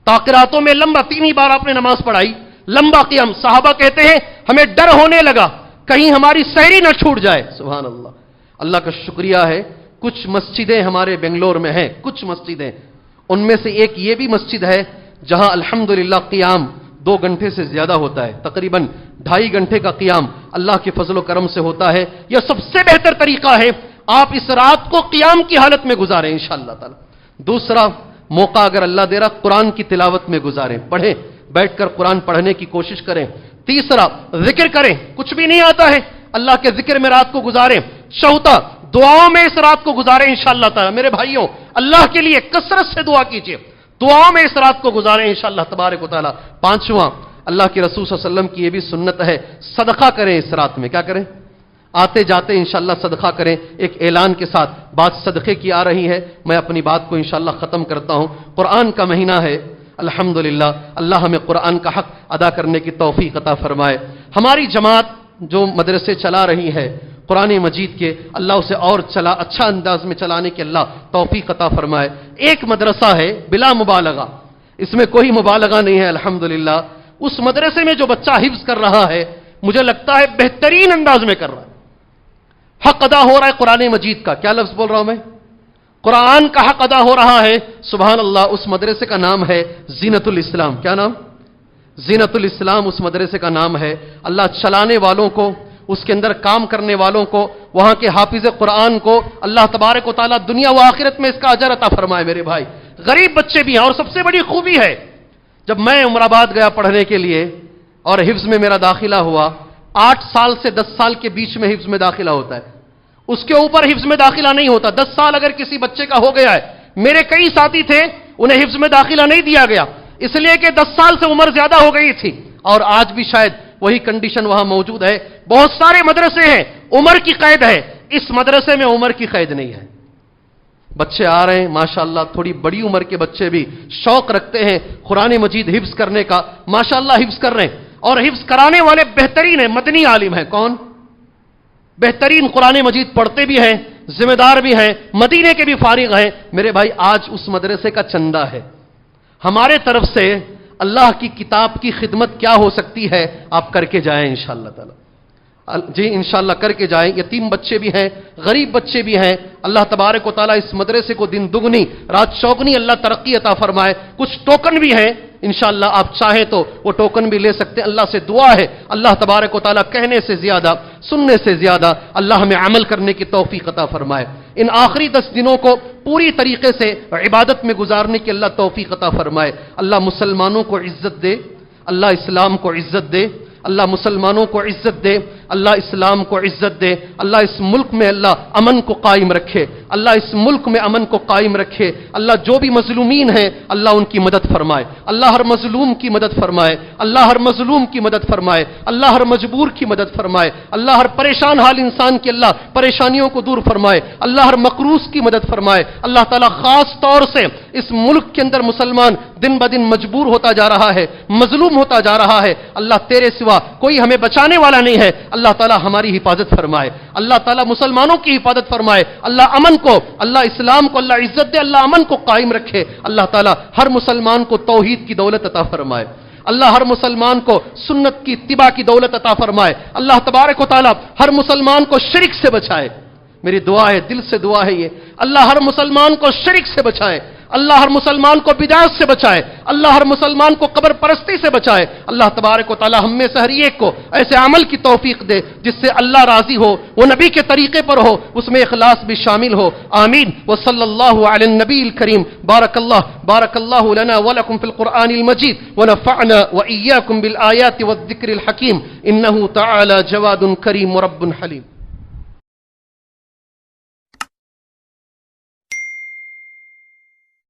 تاقراتوں میں لمبا, 3 ہی بار آپ نے نماز پڑھائی, لمبا قیام. صحابہ کہتے ہیں ہمیں ڈر ہونے لگا کہیں ہماری سحری نہ چھوٹ جائے. سبحان اللہ. اللہ کا شکریہ ہے, کچھ مسجدیں ہمارے بنگلور میں ہیں, کچھ مسجدیں, ان میں سے ایک یہ بھی مسجد ہے جہاں الحمدللہ قیام 2 گھنٹے سے زیادہ ہوتا ہے, تقریباً 2.5 گھنٹے کا قیام اللہ کے فضل و کرم سے ہوتا ہے. یہ سب سے بہتر طریقہ ہے, آپ اس رات کو قیام کی حالت میں گزاریں انشاءاللہ تعالی. دوسرا موقع اگر اللہ دے رہا, قرآن کی تلاوت میں گزاریں, پڑھیں, بیٹھ کر قرآن پڑھنے کی کوشش کریں. تیسرا ذکر کریں, کچھ بھی نہیں آتا ہے اللہ کے ذکر میں رات کو گزاریں. چوتھا دعاؤں میں اس رات کو گزاریں انشاءاللہ تعالی. میرے بھائیوں, اللہ کے لیے کثرت سے دعا کیجیے, دعاؤں میں اس رات کو گزاریں انشاءاللہ تبارک و تعالی. پانچواں, اللہ کے رسول صلی اللہ علیہ وسلم کی یہ بھی سنت ہے, صدقہ کریں اس رات میں. کیا کریں؟ آتے جاتے انشاءاللہ صدقہ کریں. ایک اعلان کے ساتھ بات صدقے کی آ رہی ہے, میں اپنی بات کو انشاءاللہ ختم کرتا ہوں. قرآن کا مہینہ ہے, الحمدللہ اللہ ہمیں قرآن کا حق ادا کرنے کی توفیق عطا فرمائے. ہماری جماعت جو مدرسے چلا رہی ہے قرآن مجید کے, اللہ اسے اور اچھا انداز میں چلانے کی اللہ توفیق عطا فرمائے. ایک مدرسہ ہے بلا مبالغہ, اس میں کوئی مبالغہ نہیں ہے الحمدللہ, اس مدرسے میں جو بچہ حفظ کر رہا ہے مجھے لگتا ہے بہترین انداز میں کر رہا ہے, حق ادا ہو رہا ہے قرآن مجید کا. کیا لفظ بول رہا ہوں میں؟ قرآن کا حق ادا ہو رہا ہے. سبحان اللہ. اس مدرسے کا نام ہے زینت الاسلام. کیا نام؟ زینت الاسلام اس مدرسے کا نام ہے. اللہ چلانے والوں کو, اس کے اندر کام کرنے والوں کو, وہاں کے حافظ قرآن کو اللہ تبارک و تعالیٰ دنیا و آخرت میں اس کا اجر عطا فرمائے. میرے بھائی, غریب بچے بھی ہیں, اور سب سے بڑی خوبی ہے, جب میں عمر آباد گیا پڑھنے کے لیے اور حفظ میں میرا داخلہ ہوا, 8 سال سے 10 سال کے بیچ میں حفظ میں داخلہ ہوتا ہے, اس کے اوپر حفظ میں داخلہ نہیں ہوتا. 10 سال اگر کسی بچے کا ہو گیا ہے, میرے کئی ساتھی تھے انہیں حفظ میں داخلہ نہیں دیا گیا, اس لیے کہ 10 سال سے عمر زیادہ ہو گئی تھی, اور آج بھی شاید وہی کنڈیشن وہاں موجود ہے. بہت سارے مدرسے ہیں عمر کی قید ہے, اس مدرسے میں عمر کی قید نہیں ہے. بچے آ رہے ہیں ماشاءاللہ, تھوڑی بڑی عمر کے بچے بھی شوق رکھتے ہیں قرآن مجید حفظ کرنے کا, ماشاءاللہ حفظ کر رہے ہیں, اور حفظ کرانے والے بہترین ہیں, مدنی عالم ہیں. کون؟ بہترین قرآن مجید پڑھتے بھی ہیں, ذمہ دار بھی ہیں, مدینے کے بھی فارغ ہیں. میرے بھائی, آج اس مدرسے کا چندہ ہے ہمارے طرف سے. اللہ کی کتاب کی خدمت کیا ہو سکتی ہے, آپ کر کے جائیں انشاءاللہ تعالی. جی انشاءاللہ کر کے جائیں. یتیم بچے بھی ہیں, غریب بچے بھی ہیں, اللہ تبارک و تعالیٰ اس مدرسے کو دن دگنی رات چوگنی اللہ ترقی عطا فرمائے. کچھ ٹوکن بھی ہیں انشاءاللہ, آپ چاہیں تو وہ ٹوکن بھی لے سکتے ہیں. اللہ سے دعا ہے اللہ تبارک و تعالیٰ کہنے سے زیادہ سننے سے زیادہ اللہ ہمیں عمل کرنے کی توفیق عطا فرمائے. ان آخری 10 دنوں کو پوری طریقے سے عبادت میں گزارنے کی اللہ توفیق عطا فرمائے. اللہ مسلمانوں کو عزت دے, اللہ اسلام کو عزت دے, اللہ مسلمانوں کو عزت دے، اللہ اسلام کو عزت دے، اللہ اس ملک میں اللہ امن کو قائم رکھے، اللہ اس ملک میں امن کو قائم رکھے، اللہ جو بھی مظلومین ہیں اللہ ان کی مدد فرمائے، اللہ ہر مظلوم کی مدد فرمائے، اللہ ہر مظلوم کی مدد فرمائے، اللہ ہر مجبور کی مدد فرمائے، اللہ ہر پریشان حال انسان کی اللہ پریشانیوں کو دور فرمائے، اللہ ہر مقروض کی مدد فرمائے۔ اللہ تعالیٰ خاص طور سے اس ملک کے اندر مسلمان دن بدن مجبور ہوتا جا رہا ہے، مظلوم ہوتا جا رہا ہے، اللہ تیرے سوا کوئی ہمیں بچانے والا نہیں ہے، اللہ تعالیٰ ہماری حفاظت فرمائے، اللہ تعالیٰ مسلمانوں کی حفاظت فرمائے، اللہ امن کو، اللہ اسلام کو اللہ عزت دے، اللہ امن کو قائم رکھے، اللہ تعالیٰ ہر مسلمان کو توحید کی دولت عطا فرمائے، اللہ ہر مسلمان کو سنت کی اتباع کی دولت عطا فرمائے، اللہ تبارک و تعالیٰ ہر مسلمان کو شرک سے بچائے۔ میری دعا ہے، دل سے دعا ہے یہ، اللہ ہر مسلمان کو شرک سے بچائے، اللہ ہر مسلمان کو بدعت سے بچائے، اللہ ہر مسلمان کو قبر پرستی سے بچائے، اللہ تبارک و تعالی ہم میں سے ہر ایک کو ایسے عمل کی توفیق دے جس سے اللہ راضی ہو، وہ نبی کے طریقے پر ہو، اس میں اخلاص بھی شامل ہو، آمین۔ وصلی اللہ علی النبی الکریم۔ بارک اللہ لنا ولکم فی القرآن المجید ونفعنا وإیاکم بالآیات والذکر الحکیم، انہ تعالی جواد کریم رب حلیم۔